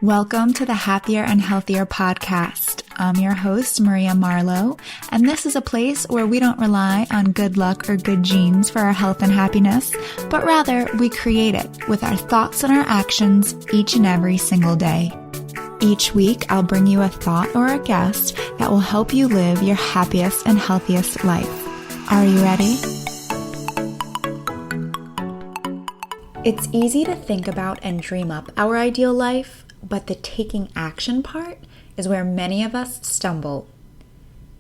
Welcome to the Happier and Healthier podcast. I'm your host, Maria Marlowe, and this is a place where we don't rely on good luck or good genes for our health and happiness, but rather we create it with our thoughts and our actions each and every single day. Each week, I'll bring you a thought or a guest that will help you live your happiest and healthiest life. Are you ready? It's easy to think about and dream up our ideal life, but the taking action part is where many of us stumble.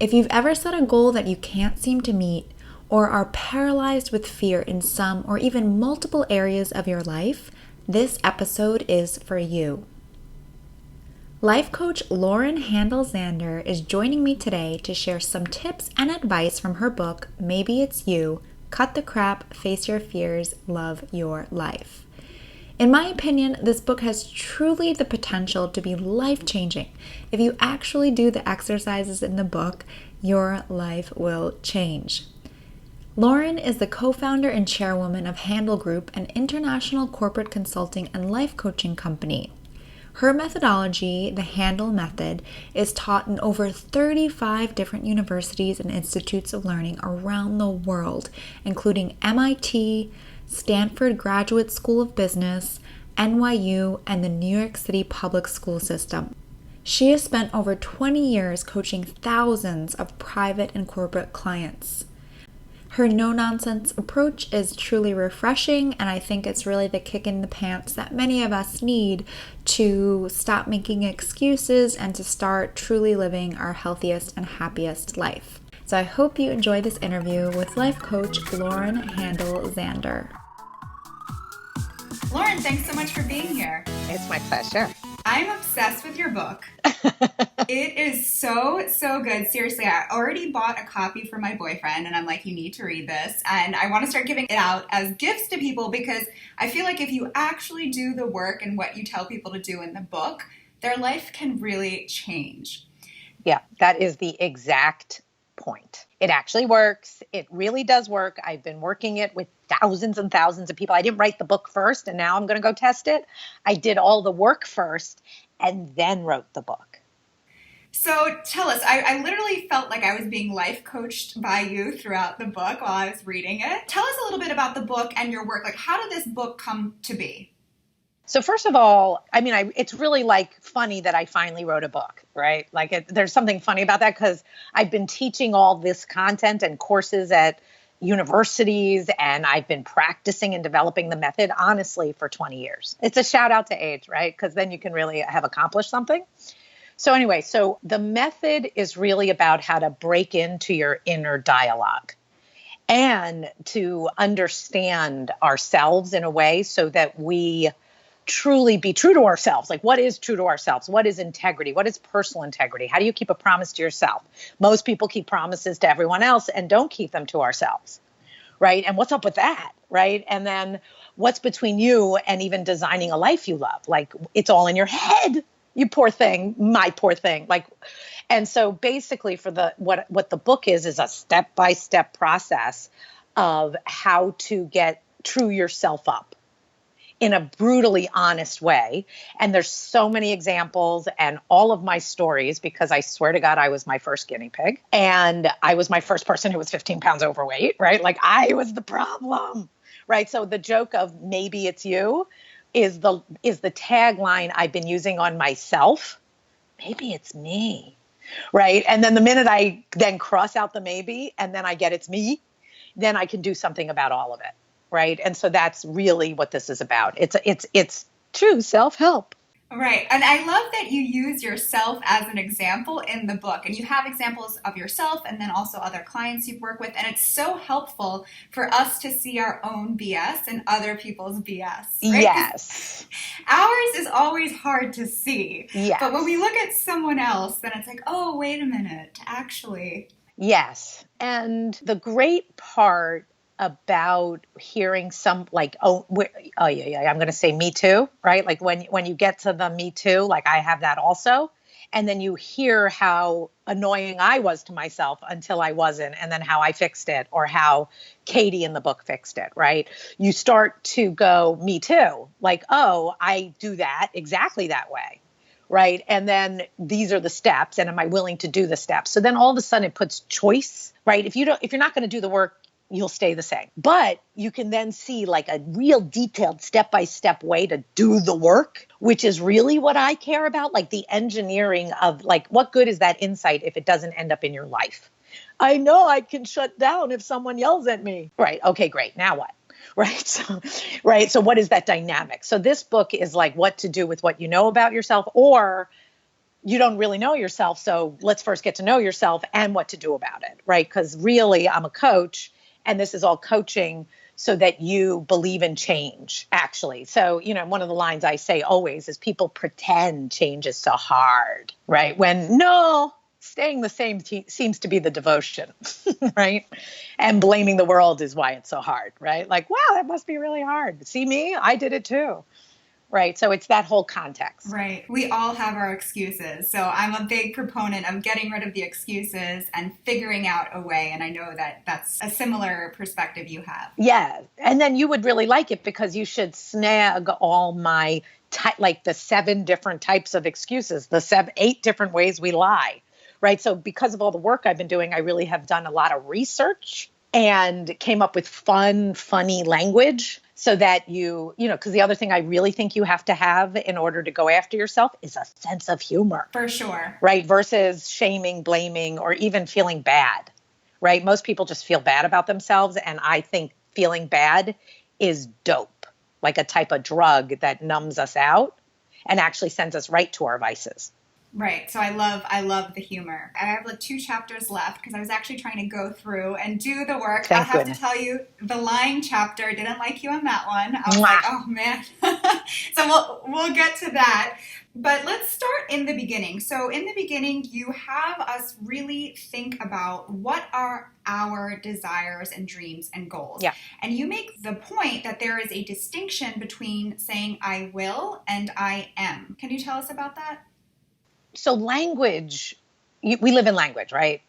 If you've ever set a goal that you can't seem to meet or are paralyzed with fear in some or even multiple areas of your life, this episode is for you. Life coach Lauren Handel Zander is joining me today to share some tips and advice from her book, Maybe It's You, Cut the Crap, Face Your Fears, Love Your Life. In my opinion, this book has truly the potential to be life-changing. If you actually do the exercises in the book, your life will change. Lauren is the co-founder and chairwoman of Handel Group, an international corporate consulting and life coaching company. Her methodology, the Handel Method, is taught in over 35 different universities and institutes of learning around the world, including MIT, Stanford Graduate School of Business, NYU, and the New York City public school system. She has spent over 20 years coaching thousands of private and corporate clients. Her no-nonsense approach is truly refreshing, and I think it's really the kick in the pants that many of us need to stop making excuses and to start truly living our healthiest and happiest life. So I hope you enjoy this interview with life coach Lauren Handel Zander. Lauren, thanks so much for being here. It's my pleasure. I'm obsessed with your book. It is so good. Seriously, I already bought a copy for my boyfriend, and I'm like, you need to read this. And I want to start giving it out as gifts to people because I feel like if you actually do the work and what you tell people to do in the book, their life can really change. Yeah, that is the exact point. It actually works. It really does work. I've been working it with thousands and thousands of people. I didn't write the book first, and now I'm going to go test it. I did all the work first and then wrote the book. So tell us, I literally felt like I was being life coached by you throughout the book while I was reading it. Tell us a little bit about the book and your work. Like, how did this book come to be? So first of all, it's really funny that I finally wrote a book, right? There's something funny about that because I've been teaching all this content and courses at universities, and I've been practicing and developing the method, honestly, for 20 years. It's a shout out to age, right? Because then you can really have accomplished something. So anyway, the method is really about how to break into your inner dialogue and to understand ourselves in a way so that we truly be true to ourselves. Like, what is true to ourselves? What is integrity? What is personal integrity? How do you keep a promise to yourself? Most people keep promises to everyone else and don't keep them to ourselves, right? And what's up with that, right? And then what's between you and even designing a life you love? Like, it's all in your head, you poor thing, my poor thing. And so basically what the book is a step-by-step process of how to get true yourself up in a brutally honest way. And there's so many examples and all of my stories, because I swear to God, I was my first guinea pig. And I was my first person who was 15 pounds overweight, right? Like, I was the problem, right? So the joke of maybe it's you is the tagline I've been using on myself. Maybe it's me, right? And then the minute I then cross out the maybe, and then I get it's me, then I can do something about all of it. Right. And so that's really what this is about. It's true self-help. Right. And I love that you use yourself as an example in the book. And you have examples of yourself and then also other clients you've worked with. And it's so helpful for us to see our own BS and other people's BS. Right? Yes. Ours is always hard to see. Yes. But when we look at someone else, then it's like, oh, wait a minute, actually. Yes. And the great part about hearing some I'm going to say me too, right? Like when you get to the me too, like I have that also. And then you hear how annoying I was to myself until I wasn't, and then how I fixed it, or how Katie in the book fixed it, right? You start to go, me too. Like, oh, I do that exactly that way. right? And then these are the steps, and am I willing to do the steps? So then all of a sudden it puts choice, right? If you're not going to do the work, you'll stay the same. But you can then see like a real detailed step-by-step way to do the work, which is really what I care about, like the engineering of like, what good is that insight if it doesn't end up in your life? I know I can shut down if someone yells at me. Right. Okay, great. Now what? Right. So what is that dynamic? So this book is like what to do with what you know about yourself, or you don't really know yourself. So let's first get to know yourself and what to do about it. Right. Because really, I'm a coach, and this is all coaching so that you believe in change, actually. So, one of the lines I say always is people pretend change is so hard, right? When no, staying the same seems to be the devotion, right? And blaming the world is why it's so hard, right? Like, wow, that must be really hard. See me? I did it too. Right. So it's that whole context. Right. We all have our excuses. So I'm a big proponent of getting rid of the excuses and figuring out a way. And I know that that's a similar perspective you have. Yeah. And then you would really like it because you should snag all my, like the 7 different types of excuses, the 8 different ways we lie. Right. So because of all the work I've been doing, I really have done a lot of research and came up with funny language so that because the other thing I really think you have to have in order to go after yourself is a sense of humor. For sure. Right. Versus shaming, blaming, or even feeling bad. Right. Most people just feel bad about themselves. And I think feeling bad is dope, like a type of drug that numbs us out and actually sends us right to our vices. Right. So I love the humor. I have like 2 chapters left because I was actually trying to go through and do the work. Thank I have goodness. to tell you, the lying chapter, didn't like you on that one. I was like, oh man. So we'll get to that. But let's start in the beginning. So in the beginning, you have us really think about what are our desires and dreams and goals. Yeah. And you make the point that there is a distinction between saying I will and I am. Can you tell us about that? So language, we live in language, right?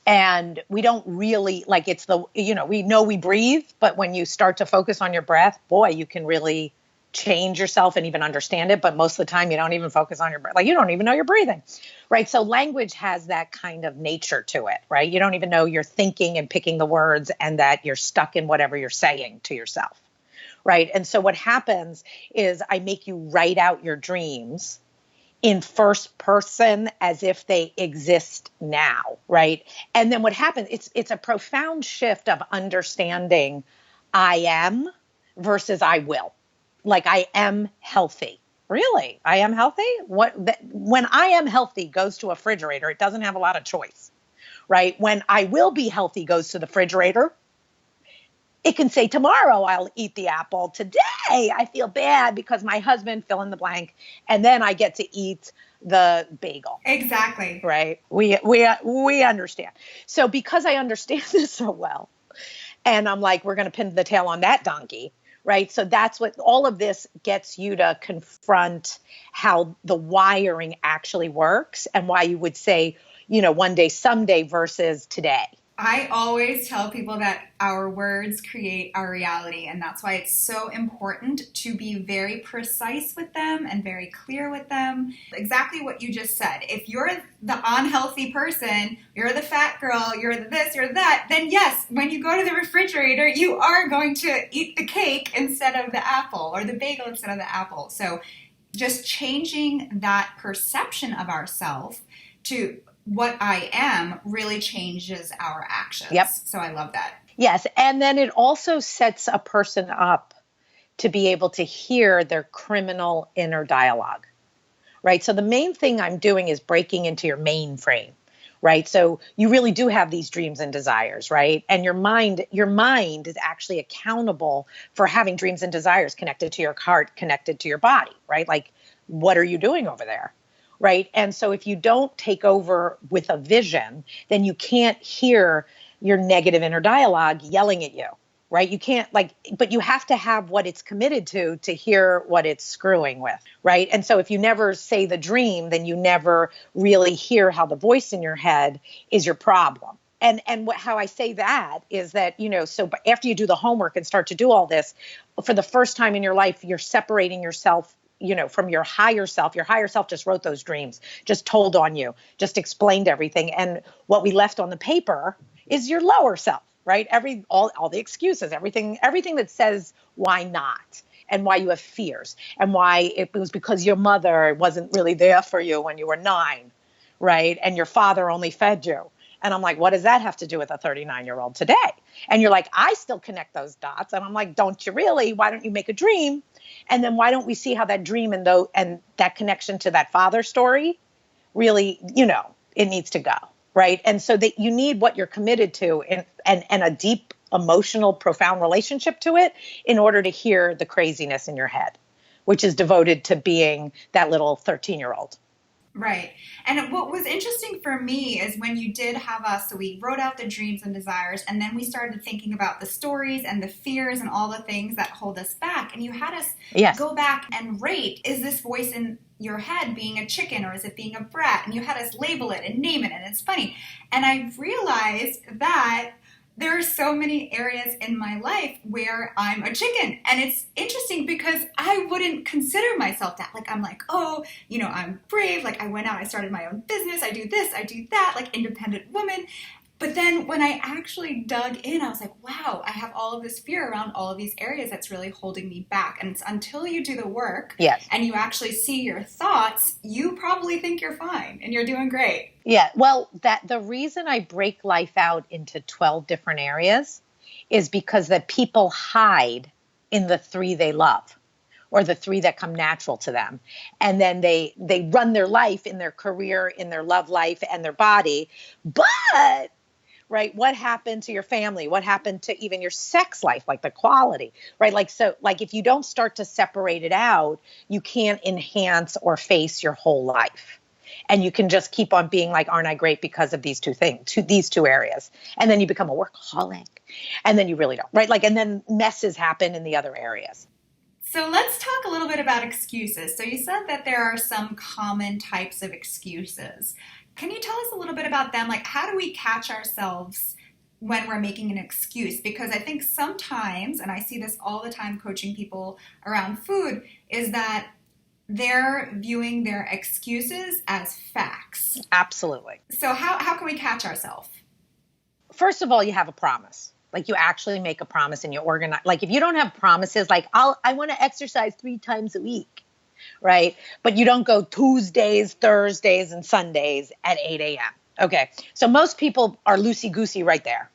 And we don't really, like it's we know we breathe, but when you start to focus on your breath, boy, you can really change yourself and even understand it. But most of the time you don't even focus on your breath. Like you don't even know you're breathing, right? So language has that kind of nature to it, right? You don't even know you're thinking and picking the words and that you're stuck in whatever you're saying to yourself, right? And so what happens is I make you write out your dreams in first person as if they exist now, right? And then what happens, it's a profound shift of understanding I am versus I will. Like I am healthy. Really? I am healthy? When I am healthy goes to a refrigerator, it doesn't have a lot of choice, right? When I will be healthy goes to the refrigerator, it can say tomorrow I'll eat the apple. Today I feel bad because my husband fill in the blank, and then I get to eat the bagel. Exactly. Right. We understand. So because I understand this so well, and I'm like, we're going to pin the tail on that donkey. Right. So that's what all of this gets you to confront how the wiring actually works and why you would say, one day, someday versus today. I always tell people that our words create our reality, and that's why it's so important to be very precise with them and very clear with them. Exactly what you just said. If you're the unhealthy person, you're the fat girl, you're the this, you're that, then yes, when you go to the refrigerator, you are going to eat the cake instead of the apple or the bagel instead of the apple. So just changing that perception of ourselves to what I am really changes our actions. Yep. So I love that. Yes. And then it also sets a person up to be able to hear their criminal inner dialogue, right? So the main thing I'm doing is breaking into your mainframe, right? So you really do have these dreams and desires, right? And your mind is actually accountable for having dreams and desires connected to your heart, connected to your body, right? Like, what are you doing over there? Right. And so if you don't take over with a vision, then you can't hear your negative inner dialogue yelling at you. Right. You can't but you have to have what it's committed to hear what it's screwing with. Right. And so if you never say the dream, then you never really hear how the voice in your head is your problem. And how I say that is that, so after you do the homework and start to do all this, for the first time in your life, you're separating yourself from your higher self. Your higher self just wrote those dreams, just told on you, just explained everything. And what we left on the paper is your lower self, right? All the excuses, everything that says why not, and why you have fears, and why it was because your mother wasn't really there for you when you were 9, right? And your father only fed you. And I'm like, what does that have to do with a 39-year-old today? And you're like, I still connect those dots. And I'm like, don't you really? Why don't you make a dream? And then why don't we see how that dream and that connection to that father story really, it needs to go, right? And so that you need what you're committed to and a deep emotional, profound relationship to it in order to hear the craziness in your head, which is devoted to being that little 13-year-old. Right. And what was interesting for me is when you did have us, so we wrote out the dreams and desires, and then we started thinking about the stories and the fears and all the things that hold us back. And you had us go back and rate, is this voice in your head being a chicken or is it being a brat? And you had us label it and name it, and it's funny. And I realized that there are so many areas in my life where I'm a chicken. And it's interesting because I wouldn't consider myself that. Like, I'm like, oh, I'm brave. Like, I went out, I started my own business. I do this, I do that, like independent woman. But then when I actually dug in, I was like, wow, I have all of this fear around all of these areas that's really holding me back. And it's until you do the work and you actually see your thoughts, you probably think you're fine and you're doing great. Yeah. Well, the reason I break life out into 12 different areas is because that people hide in the 3 they love, or the 3 that come natural to them. And then they run their life in their career, in their love life, and their body. But right, what happened to your family? What happened to even your sex life, like the quality, right? Like if you don't start to separate it out, you can't enhance or face your whole life. And you can just keep on being like, aren't I great because of these 2 things, these 2 areas. And then you become a workaholic. And then you really don't, right? Like, and then messes happen in the other areas. So let's talk a little bit about excuses. So you said that there are some common types of excuses. Can you tell us a little bit about them? Like, how do we catch ourselves when we're making an excuse? Because I think sometimes, and I see this all the time coaching people around food, is that they're viewing their excuses as facts. Absolutely. So how can we catch ourselves? First of all, you have a promise. Like, you actually make a promise and you organize. Like, if you don't have promises, like, I want to exercise 3 times a week, right? But you don't go Tuesdays, Thursdays, and Sundays at 8 a.m. Okay. So most people are loosey-goosey right there,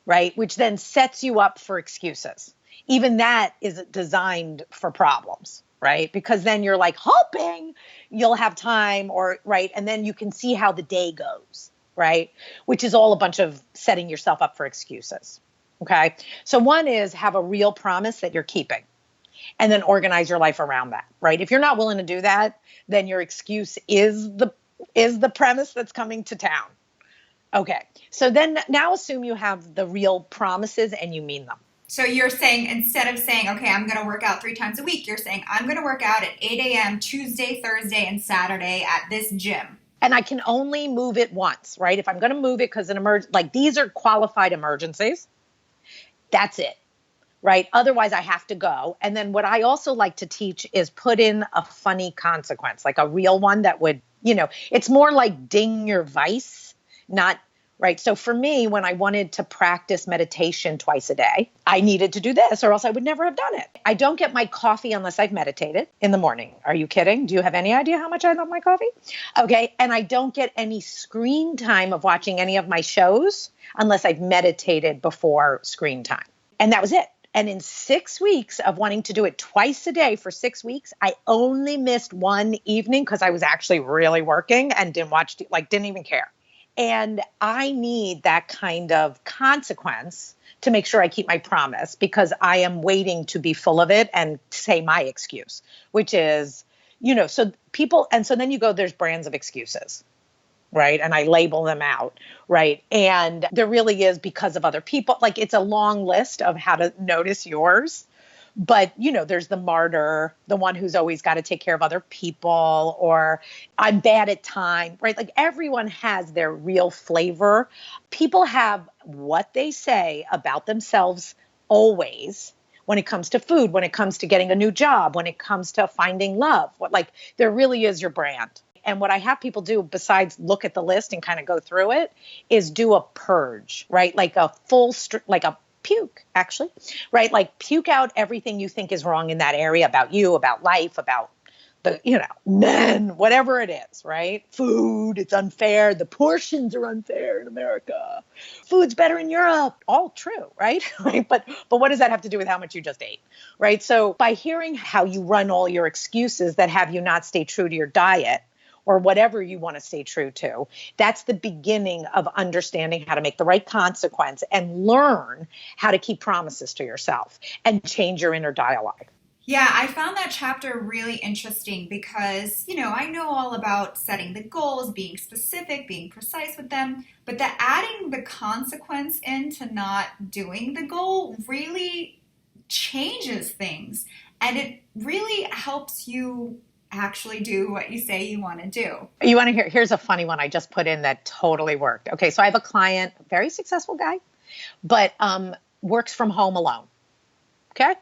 right? Which then sets you up for excuses. Even that is designed for problems, right? Because then you're like hoping you'll have time, or right. And then you can see how the day goes, right? Which is all a bunch of setting yourself up for excuses. Okay. So one is have a real promise that you're keeping, and then organize your life around that, right? If you're not willing to do that, then your excuse is the premise that's coming to town. Okay. So then now assume you have the real promises and you mean them. So you're saying, instead of saying, okay, I'm going to work out 3 times a week, you're saying, I'm going to work out at 8 a.m. Tuesday, Thursday, and Saturday at this gym. And I can only move it once, right? If I'm going to move it because like these are qualified emergencies, that's it, right? Otherwise I have to go. And then what I also like to teach is put in a funny consequence, like a real one that would, it's more like ding your vice, not right. So for me, when I wanted to practice meditation twice a day, I needed to do this, or else I would never have done it. I don't get my coffee unless I've meditated in the morning. Are you kidding? Do you have any idea how much I love my coffee? Okay. And I don't get any screen time of watching any of my shows unless I've meditated before screen time. And that was it. And in 6 weeks of wanting to do it twice a day for 6 weeks, I only missed one evening because I was actually really working and didn't even care. And I need that kind of consequence to make sure I keep my promise, because I am waiting to be full of it and say my excuse, which is, so people, and so then you go, there's brands of excuses, right? And I label them out, right? And there really is because of other people. Like, it's a long list of how to notice yours. But, there's the martyr, the one who's always got to take care of other people, or I'm bad at time, right? Like, everyone has their real flavor. People have what they say about themselves always, when it comes to food, when it comes to getting a new job, when it comes to finding love. There really is your brand. And what I have people do besides look at the list and kind of go through it is do a purge, right? Like a like a puke, actually, right? Like puke out everything you think is wrong in that area about you, about life, about men, whatever it is, right? Food, it's unfair. The portions are unfair in America. Food's better in Europe. All true, right? But what does that have to do with how much you just ate, right? So by hearing how you run all your excuses that have you not stay true to your diet or whatever you want to stay true to, that's the beginning of understanding how to make the right consequence and learn how to keep promises to yourself and change your inner dialogue. Yeah, I found that chapter really interesting because, I know all about setting the goals, being specific, being precise with them, but the adding the consequence into not doing the goal really changes things. And it really helps you actually do what you say you want to do. You want to hear? Here's a funny one I just put in that totally worked. Okay, so I have a client, very successful guy, but works from home alone. Okay?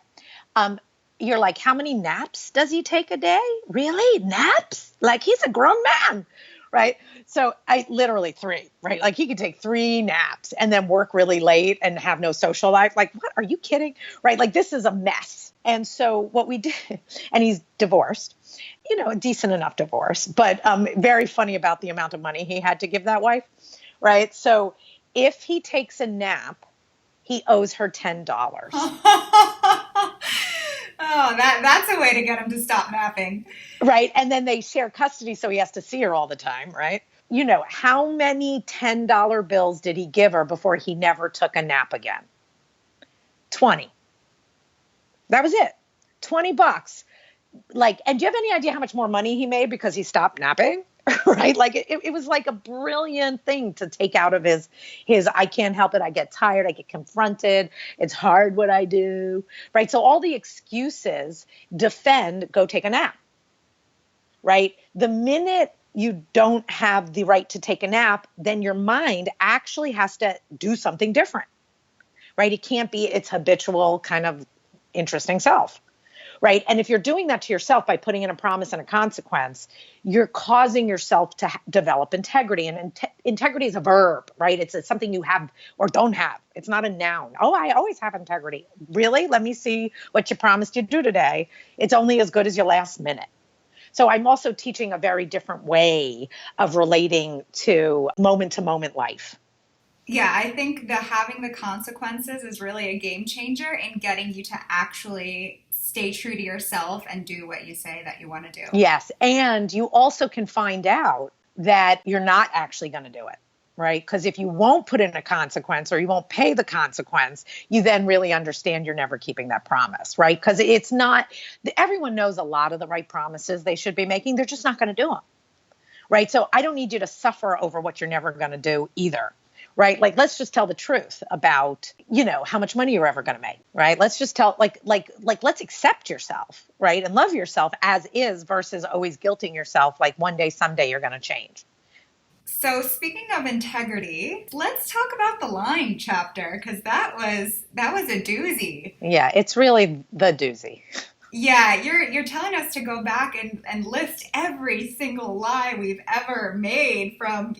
You're like, how many naps does he take a day? Really? Naps? Like, he's a grown man, right? So I literally 3, right? Like he could take 3 naps and then work really late and have no social life. Like, what? Are you kidding? Right? Like, this is a mess. And so what we did, and he's divorced, a decent enough divorce, but very funny about the amount of money he had to give that wife, right? So if he takes a nap, he owes her $10. Oh, that's a way to get him to stop napping. Right. And then they share custody, so he has to see her all the time, right? How many $10 bills did he give her before he never took a nap again? 20. That was it. $20. And do you have any idea how much more money he made because he stopped napping? Right? Like it was like a brilliant thing to take out of his I can't help it. I get tired. I get confronted. It's hard what I do. Right? So all the excuses defend, go take a nap. Right? The minute you don't have the right to take a nap, then your mind actually has to do something different. Right? It can't be its habitual kind of interesting self. Right. And if you're doing that to yourself by putting in a promise and a consequence, you're causing yourself to develop integrity. And integrity is a verb, right? It's something you have or don't have. It's not a noun. Oh, I always have integrity. Really? Let me see what you promised you'd do today. It's only as good as your last minute. So I'm also teaching a very different way of relating to moment life. Yeah, I think having the consequences is really a game changer in getting you to actually stay true to yourself and do what you say that you want to do. Yes. And you also can find out that you're not actually going to do it, right? Because if you won't put in a consequence or you won't pay the consequence, you then really understand you're never keeping that promise, right? Because it's not, everyone knows a lot of the right promises they should be making. They're just not going to do them, right? So I don't need you to suffer over what you're never going to do either. Right? Like, let's just tell the truth about, how much money you're ever going to make, right? Let's just tell, let's accept yourself, right? And love yourself as is versus always guilting yourself like one day, someday you're going to change. So speaking of integrity, let's talk about the lying chapter, because that was a doozy. Yeah, it's really the doozy. Yeah, you're telling us to go back and list every single lie we've ever made, from,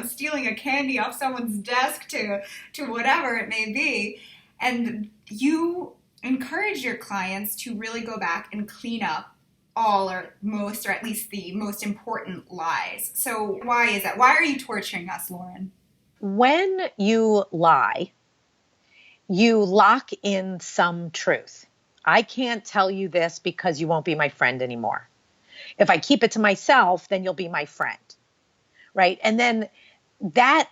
stealing a candy off someone's desk to whatever it may be. And you encourage your clients to really go back and clean up all or most, or at least the most important lies. So why is that? Why are you torturing us, Lauren? When you lie, you lock in some truth. I can't tell you this because you won't be my friend anymore. If I keep it to myself, then you'll be my friend, right? And then that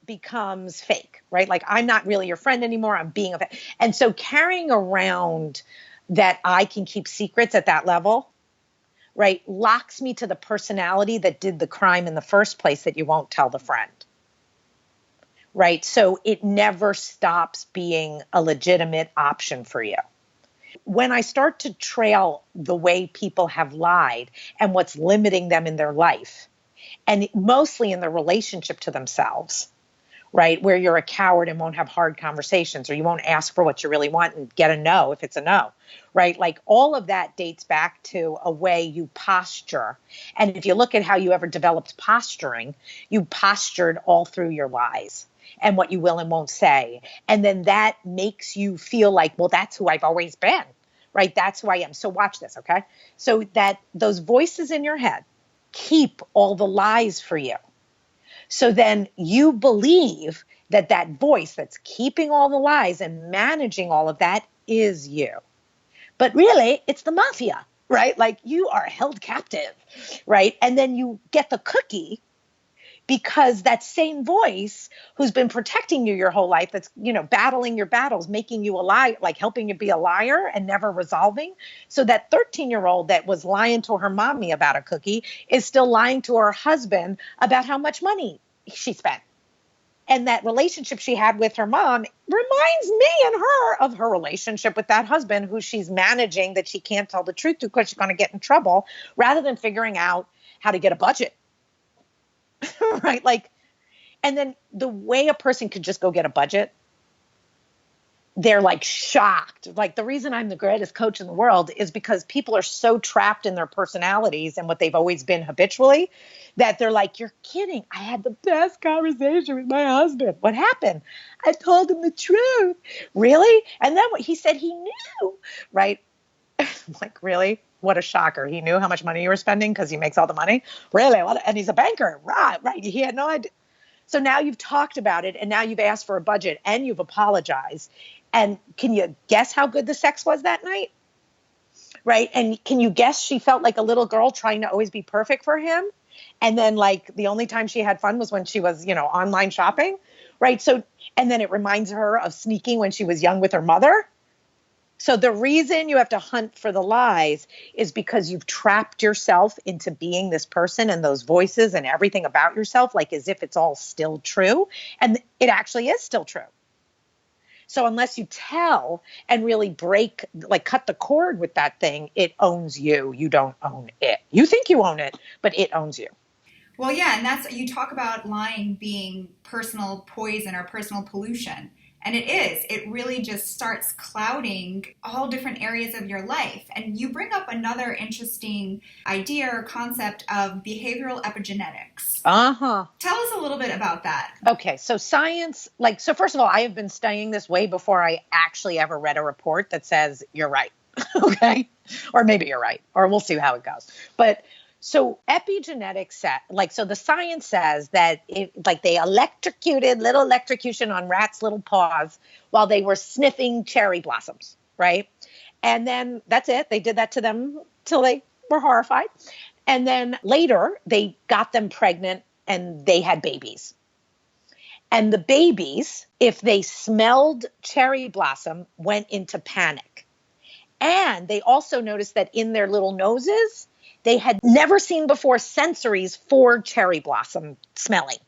becomes fake, right? Like, I'm not really your friend anymore. I'm being and so carrying around that I can keep secrets at that level, right, locks me to the personality that did the crime in the first place that you won't tell the friend. Right? So it never stops being a legitimate option for you. When I start to trail the way people have lied and what's limiting them in their life, and mostly in their relationship to themselves, right? Where you're a coward and won't have hard conversations, or you won't ask for what you really want and get a no if it's a no, right? Like all of that dates back to a way you posture. And if you look at how you ever developed posturing, you postured all through your lies and what you will and won't say. And then that makes you feel like, well, that's who I've always been, right? That's who I am. So watch this, okay? So that those voices in your head keep all the lies for you. So then you believe that that voice that's keeping all the lies and managing all of that is you. But really, it's the mafia, right? Like you are held captive, right? And then you get the cookie because that same voice who's been protecting you your whole life, that's, battling your battles, making you a liar, like helping you be a liar and never resolving. So that 13-year-old that was lying to her mommy about a cookie is still lying to her husband about how much money she spent. And that relationship she had with her mom reminds me and her of her relationship with that husband who she's managing, that she can't tell the truth to because she's going to get in trouble, rather than figuring out how to get a budget. Right? Like, and then the way a person could just go get a budget, they're like shocked. Like the reason I'm the greatest coach in the world is because people are so trapped in their personalities and what they've always been habitually that they're like, you're kidding. I had the best conversation with my husband. What happened? I told him the truth. Really? And then what he said he knew, right? Like, really? What a shocker. He knew how much money you were spending because he makes all the money. Really? And he's a banker. Right. He had no idea. So now you've talked about it and now you've asked for a budget and you've apologized. And can you guess how good the sex was that night? Right. And can you guess she felt like a little girl trying to always be perfect for him? And then like the only time she had fun was when she was, online shopping. Right. So, and then it reminds her of sneaking when she was young with her mother. So the reason you have to hunt for the lies is because you've trapped yourself into being this person and those voices and everything about yourself, like as if it's all still true. And it actually is still true. So unless you tell and really break, like cut the cord with that thing, it owns you. You don't own it. You think you own it, but it owns you. Well, yeah, and that's, you talk about lying being personal poison or personal pollution. And it is. It really just starts clouding all different areas of your life. And you bring up another interesting idea or concept of behavioral epigenetics. Uh-huh. Tell us a little bit about that. Okay, so science, so first of all, I have been studying this way before I actually ever read a report that says you're right. Okay? Or maybe you're right, or we'll see how it goes. But so epigenetics, so the science says that they electrocuted little electrocution on rats' little paws while they were sniffing cherry blossoms, right? And then that's it. They did that to them till they were horrified. And then later they got them pregnant and they had babies. And the babies, if they smelled cherry blossom, went into panic. And they also noticed that in their little noses, they had never seen before sensories for cherry blossom smelling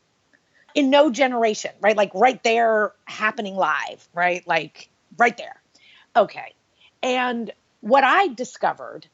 in no generation, right? Like right there happening live, right? Like right there. Okay. And what I discovered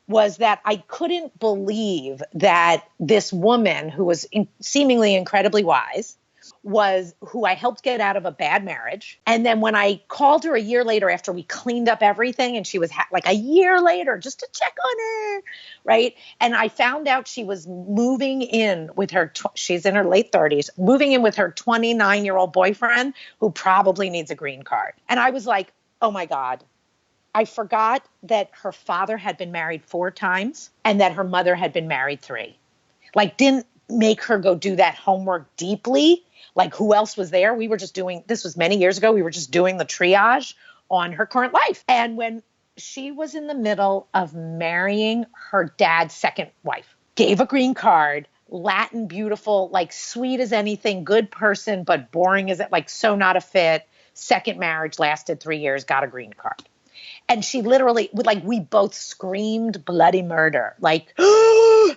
was that I couldn't believe that this woman who was seemingly incredibly wise was who I helped get out of a bad marriage. And then when I called her a year later after we cleaned up everything and she was like a year later just to check on her, right? And I found out she was moving in with her, she's in her late 30s, moving in with her 29-year-old boyfriend who probably needs a green card. And I was like, oh my God. I forgot that her father had been married 4 times and that her mother had been married 3. Like didn't make her go do that homework deeply. Like who else was there? We were just doing, this was many years ago. We were just doing the triage on her current life. And when she was in the middle of marrying her dad's second wife, gave a green card, Latin, beautiful, like sweet as anything, good person, but boring as it, like so not a fit. Second marriage lasted 3 years, got a green card. And she literally, we both screamed bloody murder. Like,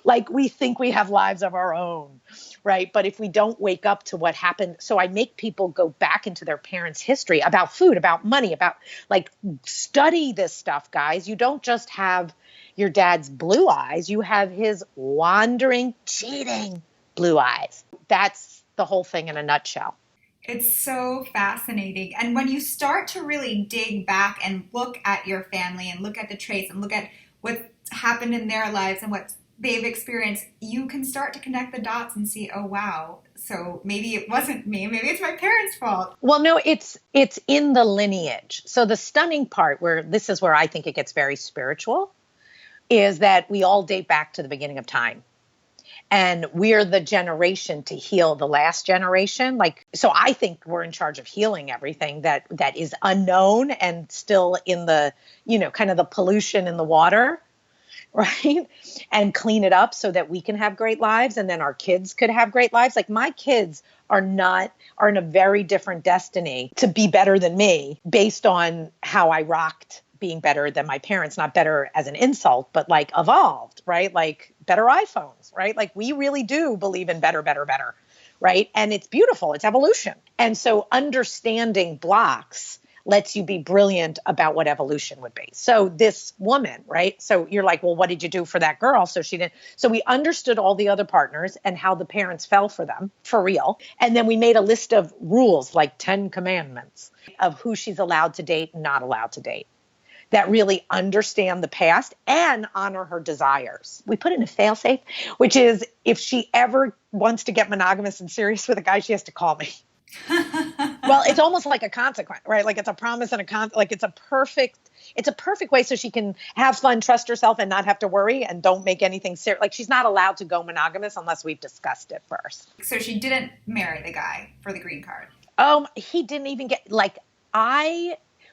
like we think we have lives of our own, right? But if we don't wake up to what happened, so I make people go back into their parents' history about food, about money, about study this stuff, guys. You don't just have your dad's blue eyes. You have his wandering, cheating blue eyes. That's the whole thing in a nutshell. It's so fascinating. And when you start to really dig back and look at your family and look at the traits and look at what happened in their lives and what they've experienced, you can start to connect the dots and see, oh, wow, so maybe it wasn't me, maybe it's my parents' fault. Well, no, it's in the lineage. So the stunning part, where this is where I think it gets very spiritual, is that we all date back to the beginning of time. And we're the generation to heal the last generation. Like, so I think we're in charge of healing everything that is unknown and still in the, kind of the pollution in the water, right? And clean it up so that we can have great lives, and then our kids could have great lives. Like, my kids are in a very different destiny to be better than me based on how I rocked being better than my parents, not better as an insult, but like evolved, right? Like better iPhones, right? Like, we really do believe in better, better, better, right? And it's beautiful. It's evolution. And so understanding blocks lets you be brilliant about what evolution would be. So this woman, right? So you're like, well, what did you do for that girl? So she didn't. So we understood all the other partners and how the parents fell for them for real. And then we made a list of rules, like 10 commandments of who she's allowed to date and not allowed to date, that really understand the past and honor her desires. We put in a fail-safe, which is if she ever wants to get monogamous and serious with a guy, she has to call me. Well, it's almost like a consequence, right? Like, it's a promise and it's a perfect way so she can have fun, trust herself, and not have to worry, and don't make anything serious. Like, she's not allowed to go monogamous unless we've discussed it first. So she didn't marry the guy for the green card. He didn't even get,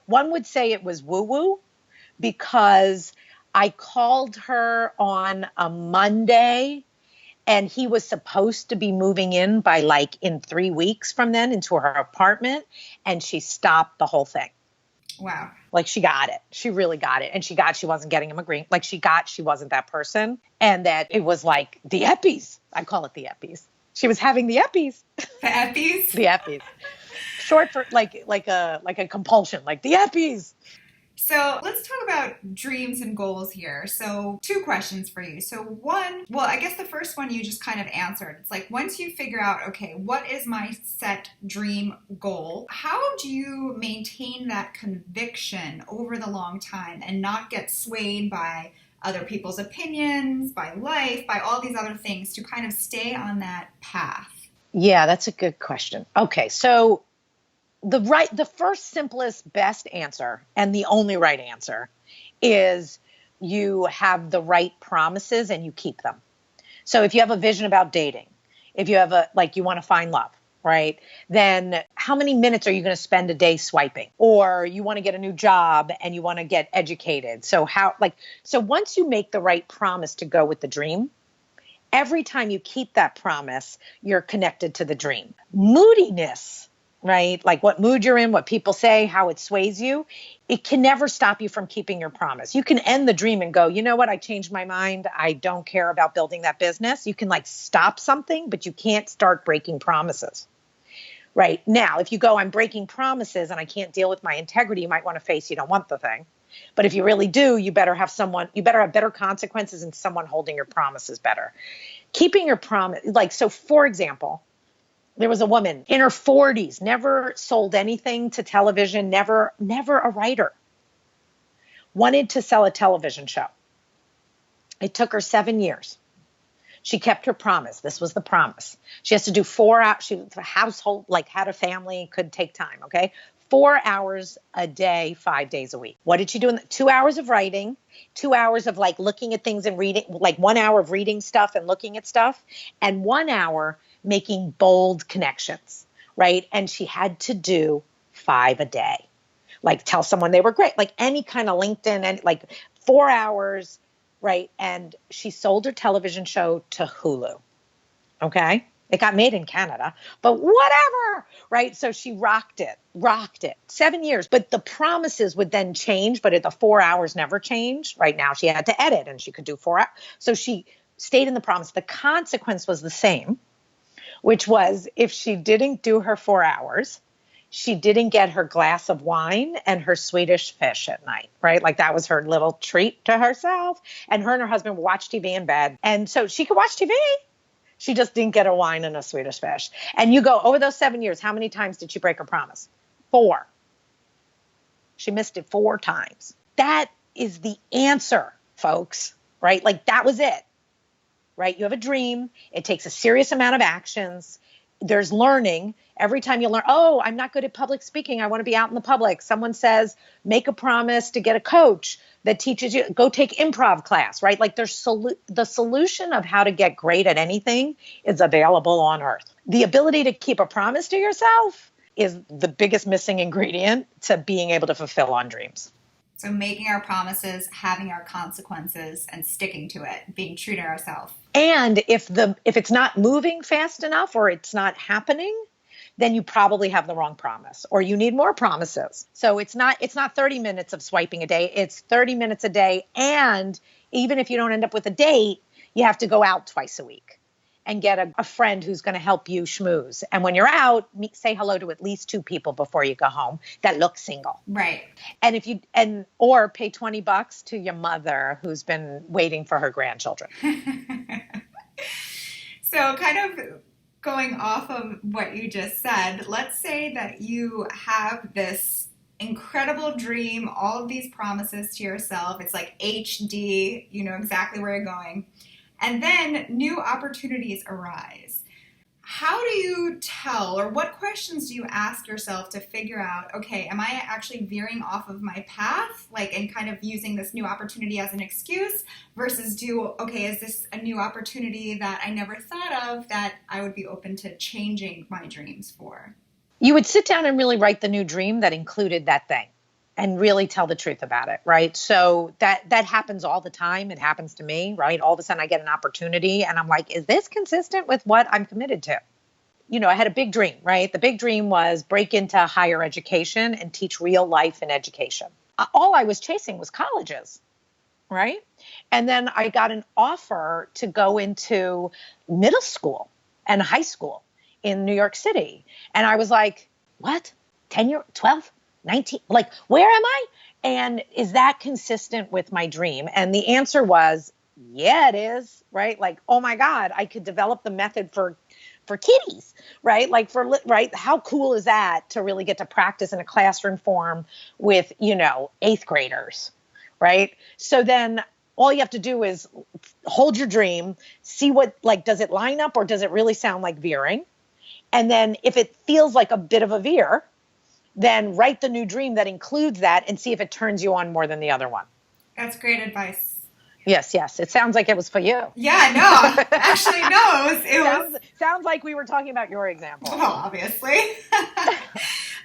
one would say it was woo-woo, because I called her on a Monday, and he was supposed to be moving in by in 3 weeks from then into her apartment, and she stopped the whole thing. Wow. Like, she got it. She really got it. And she wasn't getting him agreeing. Like, she wasn't that person. And that it was like the Eppies. I call it the Eppies. She was having the Eppies. The Eppies? The Eppies. Short for like a compulsion, like the Eppies. So let's talk about dreams and goals here. So 2 questions for you. So one, well, I guess the first one you just kind of answered. It's like, once you figure out, okay, what is my set dream goal? How do you maintain that conviction over the long time and not get swayed by other people's opinions, by life, by all these other things, to kind of stay on that path? Yeah, that's a good question. Okay, so the first, simplest, best answer, and the only right answer, is you have the right promises and you keep them. So if you have a vision about dating, if you have you want to find love, right? Then how many minutes are you going to spend a day swiping? Or you want to get a new job and you want to get educated. So so once you make the right promise to go with the dream, every time you keep that promise, you're connected to the dream. Moodiness, right? Like what mood you're in, what people say, how it sways you, it can never stop you from keeping your promise. You can end the dream and go, you know what? I changed my mind. I don't care about building that business. You can stop something, but you can't start breaking promises. Right now, if you go, I'm breaking promises and I can't deal with my integrity, you might want to face you don't want the thing. But if you really do, you better have better consequences and someone holding your promises better. Keeping your promise, so for example, there was a woman in her 40s, never sold anything to television, never a writer, wanted to sell a television show. It took her 7 years. She kept her promise. This was the promise. She has to do 4 hours. She was a household, had a family, could take time, okay? 4 hours a day, 5 days a week. What did she do? 2 hours of writing, 2 hours of looking at things and reading, 1 hour of reading stuff and looking at stuff, and 1 hour making bold connections, right? And she had to do 5 a day. Tell someone they were great, any kind of LinkedIn, and 4 hours, right? And she sold her television show to Hulu, okay? It got made in Canada, but whatever, right? So she rocked it 7 years, but the promises would then change, but the 4 hours never changed. Right now she had to edit and she could do 4 hours. So she stayed in the promise. The consequence was the same, which was if she didn't do her 4 hours, she didn't get her glass of wine and her Swedish fish at night, right? That was her little treat to herself. And her husband would watch TV in bed. And so she could watch TV. She just didn't get a wine and a Swedish fish. And you go, over those 7 years, how many times did she break her promise? 4. She missed it 4 times. That is the answer, folks, right? Like that was it, right? You have a dream. It takes a serious amount of actions. There's learning. Every time you learn, oh, I'm not good at public speaking. I want to be out in the public. Someone says, make a promise to get a coach that teaches you, go take improv class, right? Like there's the solution of how to get great at anything is available on earth. The ability to keep a promise to yourself is the biggest missing ingredient to being able to fulfill on dreams. So making our promises, having our consequences, and sticking to it, being true to ourselves. And if it's not moving fast enough or it's not happening, then you probably have the wrong promise or you need more promises. So it's not 30 minutes of swiping a day. It's 30 minutes a day. And even if you don't end up with a date, you have to go out twice a week and get a friend who's going to help you schmooze. And when you're out, say hello to at least 2 people before you go home that look single. Right. And or pay $20 to your mother who's been waiting for her grandchildren. So kind of going off of what you just said, let's say that you have this incredible dream, all of these promises to yourself. It's like HD, you know exactly where you're going. And then new opportunities arise. How do you tell, or what questions do you ask yourself to figure out, okay, am I actually veering off of my path, and kind of using this new opportunity as an excuse versus is this a new opportunity that I never thought of that I would be open to changing my dreams for? You would sit down and really write the new dream that included that thing and really tell the truth about it, right? So that happens all the time. It happens to me, right? All of a sudden I get an opportunity and I'm like, is this consistent with what I'm committed to? I had a big dream, right? The big dream was break into higher education and teach real life in education. All I was chasing was colleges, right? And then I got an offer to go into middle school and high school in New York City. And I was like, what? 12? 19, where am I? And is that consistent with my dream? And the answer was, yeah, it is, right? Oh my God, I could develop the method for kiddies, right? Right? How cool is that to really get to practice in a classroom form with, 8th graders, right? So then all you have to do is hold your dream, see what, does it line up or does it really sound like veering? And then if it feels like a bit of a veer, then write the new dream that includes that and see if it turns you on more than the other one. That's great advice. Yes. It sounds like it was for you. Yeah, no. Actually, no. It was. Sounds like we were talking about your example. Well, obviously.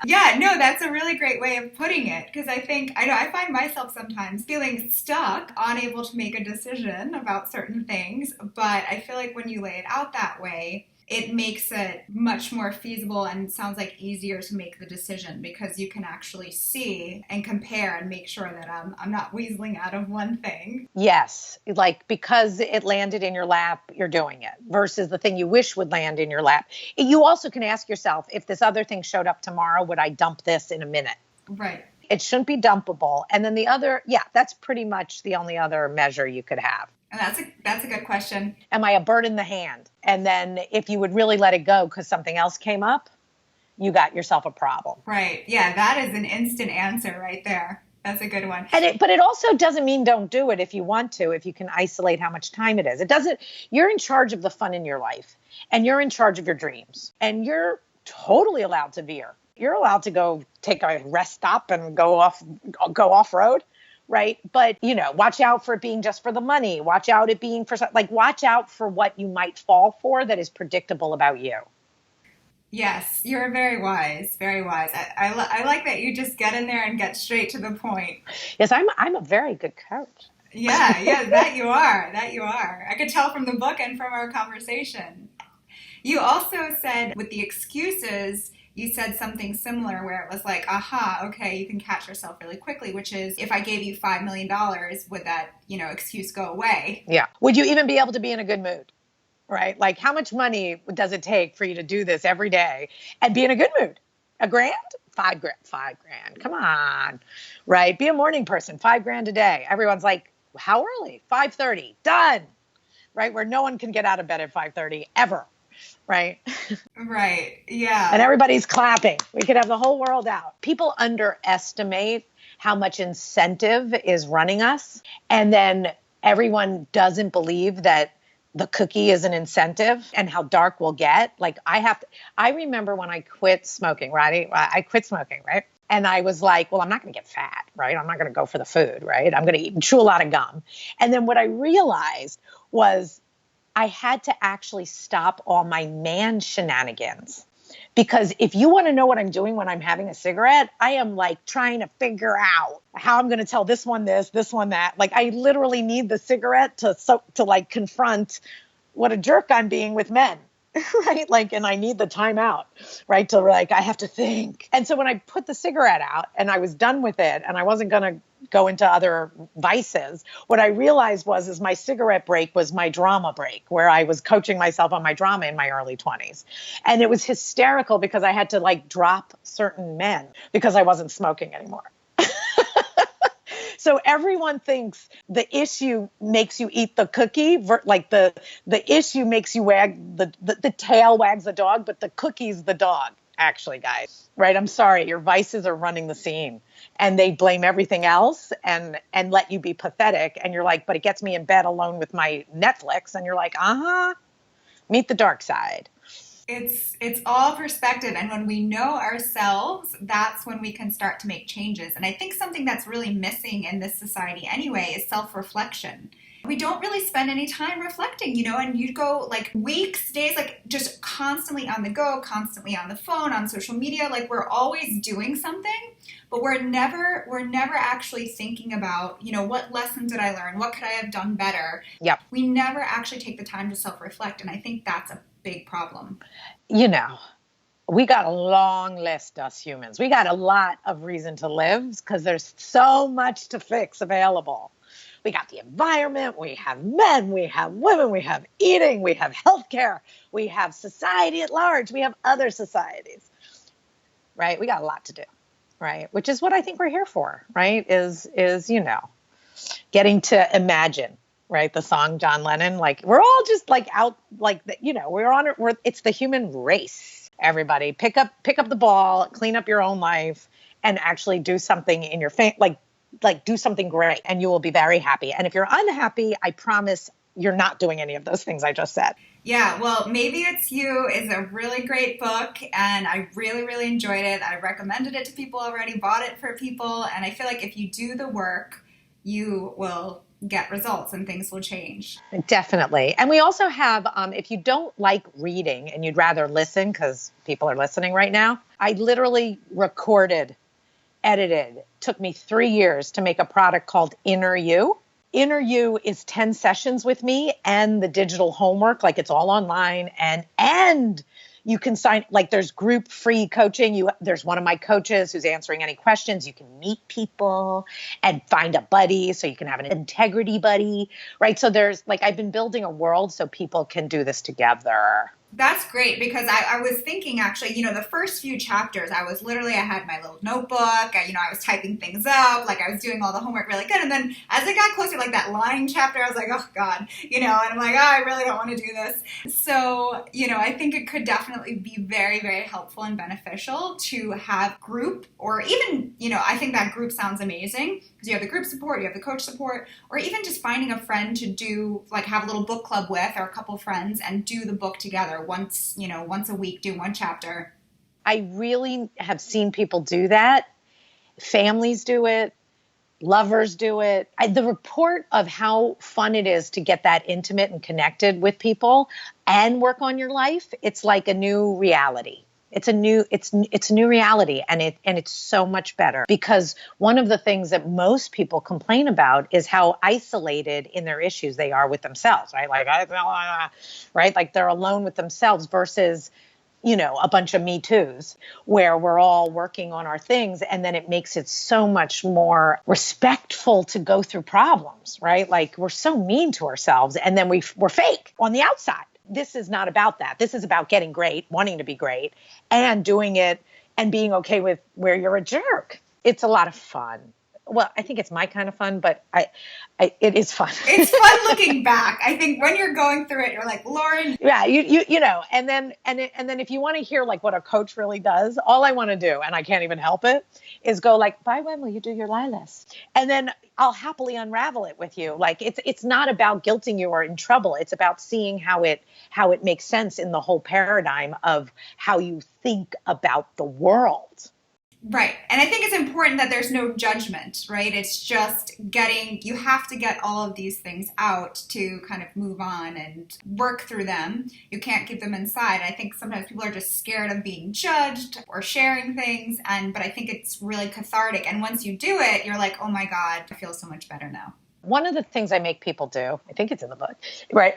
Yeah, no, that's a really great way of putting it because I find myself sometimes feeling stuck, unable to make a decision about certain things. But I feel like when you lay it out that way, it makes it much more feasible and sounds like easier to make the decision because you can actually see and compare and make sure that I'm not weaseling out of one thing. Yes. Because it landed in your lap, you're doing it versus the thing you wish would land in your lap. You also can ask yourself, if this other thing showed up tomorrow, would I dump this in a minute? Right. It shouldn't be dumpable. And then the other, that's pretty much the only other measure you could have. And that's a good question. Am I a bird in the hand? And then if you would really let it go because something else came up, you got yourself a problem. Right. Yeah, that is an instant answer right there. That's a good one. But it also doesn't mean don't do it if you want to, if you can isolate how much time it is. You're in charge of the fun in your life and you're in charge of your dreams and you're totally allowed to veer. You're allowed to go take a rest stop and go off road. Right. But, watch out for it being just for the money. Watch out it being for watch out for what you might fall for that is predictable about you. Yes, you're very wise. Very wise. I like that you just get in there and get straight to the point. Yes, I'm a very good coach. Yeah, that you are. That you are. I could tell from the book and from our conversation. You also said with the excuses, you said something similar where it was like, aha, okay, you can catch yourself really quickly, which is if I gave you $5 million, would that, excuse go away? Yeah. Would you even be able to be in a good mood? Right? How much money does it take for you to do this every day and be in a good mood? $1,000? $5,000. Come on. Right? Be a morning person. $5,000 a day. Everyone's like, how early? 5:30. Done. right? Where no one can get out of bed at 5:30 ever, right? Right. Yeah. And everybody's clapping. We could have the whole world out. People underestimate how much incentive is running us. And then everyone doesn't believe that the cookie is an incentive and how dark we'll get. Like I remember when I quit smoking, right? I quit smoking, right? And I was like, well, I'm not going to get fat, right? I'm not going to go for the food, right? I'm going to chew a lot of gum. And then what I realized was I had to actually stop all my man shenanigans. Because if you want to know what I'm doing when I'm having a cigarette, I am like trying to figure out how I'm going to tell this one this one that. Like I literally need the cigarette to like confront what a jerk I'm being with men. Right? Like, and I need the time out, right? To like, I have to think. And so when I put the cigarette out and I was done with it and I wasn't going to go into other vices, what I realized is my cigarette break was my drama break, where I was coaching myself on my drama in my early 20s. And it was hysterical because I had to like drop certain men because I wasn't smoking anymore. So everyone thinks the issue makes you eat the cookie, like the issue makes you wag the tail wags the dog, but the cookie's the dog, actually, guys. Right? I'm sorry, your vices are running the scene, and they blame everything else and let you be pathetic. And you're like, but it gets me in bed alone with my Netflix, and you're like, meet the dark side. It's all perspective. And when we know ourselves, that's when we can start to make changes. And I think something that's really missing in this society anyway is self-reflection. We don't really spend any time reflecting, and you go like weeks, days, like just constantly on the go, constantly on the phone, on social media. Like we're always doing something, but we're never actually thinking about, what lesson did I learn? What could I have done better? Yep. We never actually take the time to self-reflect. And I think that's a big problem. We got a long list, us humans. We got a lot of reason to live because there's so much to fix available. We got the environment, we have men, we have women, we have eating, we have healthcare, we have society at large, we have other societies, right? We got a lot to do, right? Which is what I think we're here for, right? Is getting to imagine, right? The song John Lennon, like we're all just like out, like, it's the human race. Everybody pick up the ball, clean up your own life, and actually do something in your like do something great, and you will be very happy. And if you're unhappy, I promise you're not doing any of those things I just said. Yeah, well, Maybe It's You is a really great book, and I really, really enjoyed it. I recommended it to people already, bought it for people, and I feel like if you do the work, you will get results and things will change. Definitely. And we also have, if you don't like reading and you'd rather listen, because people are listening right now, I literally edited, took me 3 years to make a product called InnerU. InnerU is 10 sessions with me and the digital homework, like it's all online, and you can sign, like there's group free coaching. There's one of my coaches who's answering any questions. You can meet people and find a buddy, so you can have an integrity buddy, right? So there's like, I've been building a world so people can do this together. That's great, because I was thinking actually, the first few chapters, I had my little notebook, I was typing things up, like I was doing all the homework really good. And then as it got closer, like that lying chapter, I was like, oh God, and I'm like, I really don't want to do this. So, I think it could definitely be very, very helpful and beneficial to have group, or even, I think that group sounds amazing because you have the group support, you have the coach support, or even just finding a friend to do, like have a little book club with, or a couple friends, and do the book together. Once a week, do one chapter. I really have seen people do that. Families do it. Lovers do it. The report of how fun it is to get that intimate and connected with people and work on your life, it's like a new reality. It's a new reality, and it's so much better, because one of the things that most people complain about is how isolated in their issues they are with themselves, right? Like, right? Like they're alone with themselves versus, a bunch of Me Too's where we're all working on our things, and then it makes it so much more respectful to go through problems, right? Like we're so mean to ourselves, and then we're fake on the outside. This is not about that. This is about getting great, wanting to be great, and doing it and being okay with where you're a jerk. It's a lot of fun. well, I think it's my kind of fun, but it is fun. It's fun looking back. I think when you're going through it, you're like, Lauren. Yeah, you know, and then if you want to hear like what a coach really does, all I want to do, and I can't even help it, is go like, by when will you do your lie list? And then I'll happily unravel it with you. Like it's not about guilting you or in trouble. It's about seeing how it makes sense in the whole paradigm of how you think about the world. Right. And I think it's important that there's no judgment, right? It's just you have to get all of these things out to kind of move on and work through them. You can't keep them inside. I think sometimes people are just scared of being judged or sharing things. But I think it's really cathartic. And once you do it, you're like, oh my God, I feel so much better now. One of the things I make people do, I think it's in the book, right,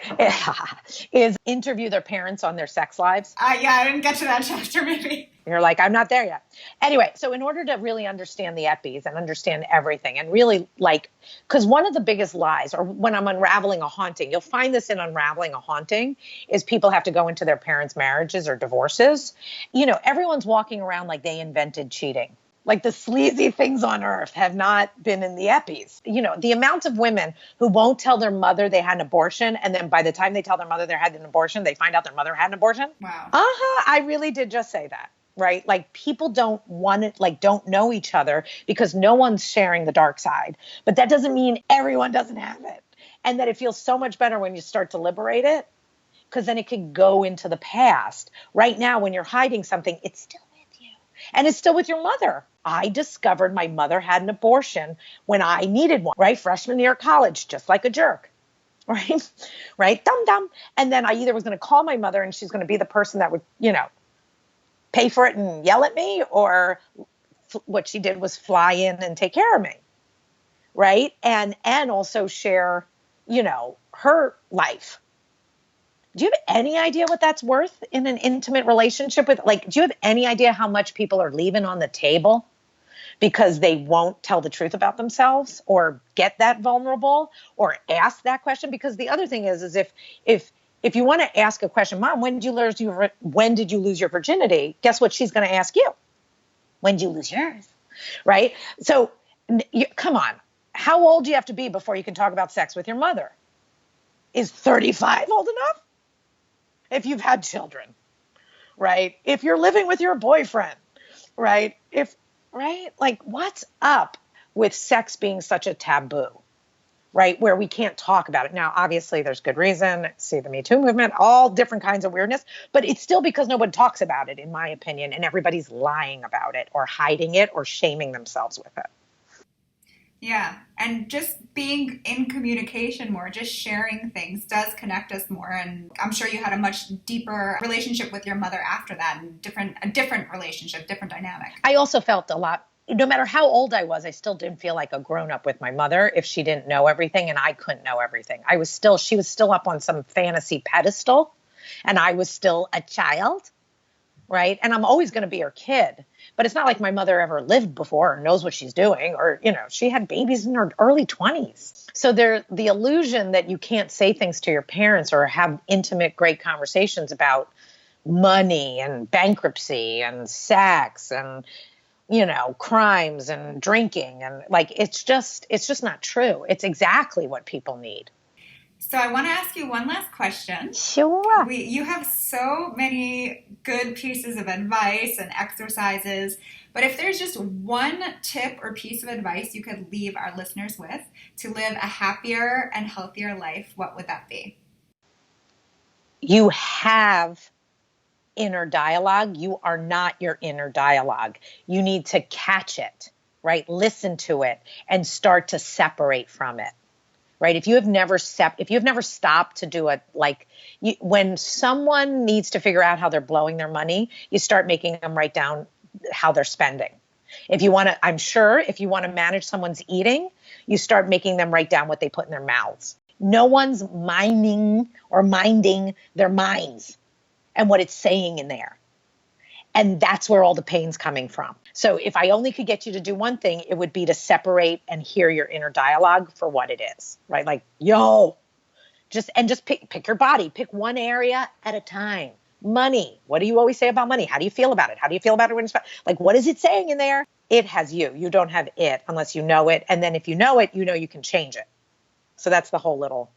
is interview their parents on their sex lives. Yeah, I didn't get to that chapter maybe. You're like, I'm not there yet. Anyway, so in order to really understand the EPIs and understand everything and really like, because one of the biggest lies, or when I'm unraveling a haunting, you'll find this in unraveling a haunting, is people have to go into their parents' marriages or divorces. You know, everyone's walking around like they invented cheating. Like the sleazy things on earth have not been in the EPIs. You know, the amount of women who won't tell their mother they had an abortion, and then by the time they tell their mother they had an abortion, they find out their mother had an abortion. Wow. I really did just say that, right? Like people don't know each other because no one's sharing the dark side. But that doesn't mean everyone doesn't have it. And that it feels so much better when you start to liberate it, because then it could go into the past. Right now, when you're hiding something, it's still with you. And it's still with your mother. I discovered my mother had an abortion when I needed one, right? Freshman year of college, just like a jerk, right? Right? Dum-dum. And then I either was going to call my mother and she's going to be the person that would, you know, pay for it and yell at me, or what she did was fly in and take care of me, right? And also share, you know, her life. Do you have any idea what that's worth in an intimate relationship with, like, do you have any idea how much people are leaving on the table because they won't tell the truth about themselves or get that vulnerable or ask that question? Because the other thing is if you want to ask a question, Mom, when did you lose your virginity? Guess what she's going to ask you? When did you lose yours? Right? So come on. How old do you have to be before you can talk about sex with your mother? Is 35 old enough? If you've had children, right? If you're living with your boyfriend, right? Like what's up with sex being such a taboo, right? Where we can't talk about it. Now, obviously there's good reason. See the Me Too movement, all different kinds of weirdness, but it's still because no one talks about it, in my opinion, and everybody's lying about it or hiding it or shaming themselves with it. Yeah. And just being in communication more, just sharing things does connect us more. And I'm sure you had a much deeper relationship with your mother after that, and a different relationship, different dynamic. I also felt a lot, no matter how old I was, I still didn't feel like a grown up with my mother if she didn't know everything and I couldn't know everything. She was still up on some fantasy pedestal and I was still a child. Right. And I'm always going to be her kid. But it's not like my mother ever lived before or knows what she's doing, or, you know, she had babies in her early 20s. So the illusion that you can't say things to your parents or have intimate, great conversations about money and bankruptcy and sex and, you know, crimes and drinking. And like, it's just not true. It's exactly what people need. So I want to ask you one last question. Sure. You have so many good pieces of advice and exercises, but if there's just one tip or piece of advice you could leave our listeners with to live a happier and healthier life, what would that be? You have inner dialogue. You are not your inner dialogue. You need to catch it, right? Listen to it and start to separate from it. Right? If you have never stopped to do it, when someone needs to figure out how they're blowing their money, you start making them write down how they're spending. If you want to manage someone's eating, you start making them write down what they put in their mouths. No one's minding their minds and what it's saying in there. And that's where all the pain's coming from. So if I only could get you to do one thing, it would be to separate and hear your inner dialogue for what it is, right? Like, just pick your body, pick one area at a time. Money. What do you always say about money? How do you feel about it? How do you feel about it when it's like, what is it saying in there? It has you. You don't have it unless you know it. And then if you know it, you know you can change it. So that's the whole little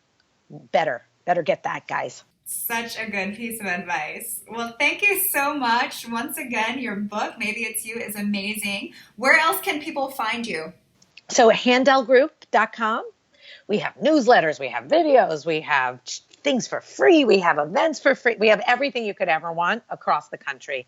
better get that, guys. Such a good piece of advice. Well, thank you so much. Once again, your book, Maybe It's You, is amazing. Where else can people find you? So handelgroup.com. We have newsletters, we have videos, we have things for free, we have events for free. We have everything you could ever want across the country.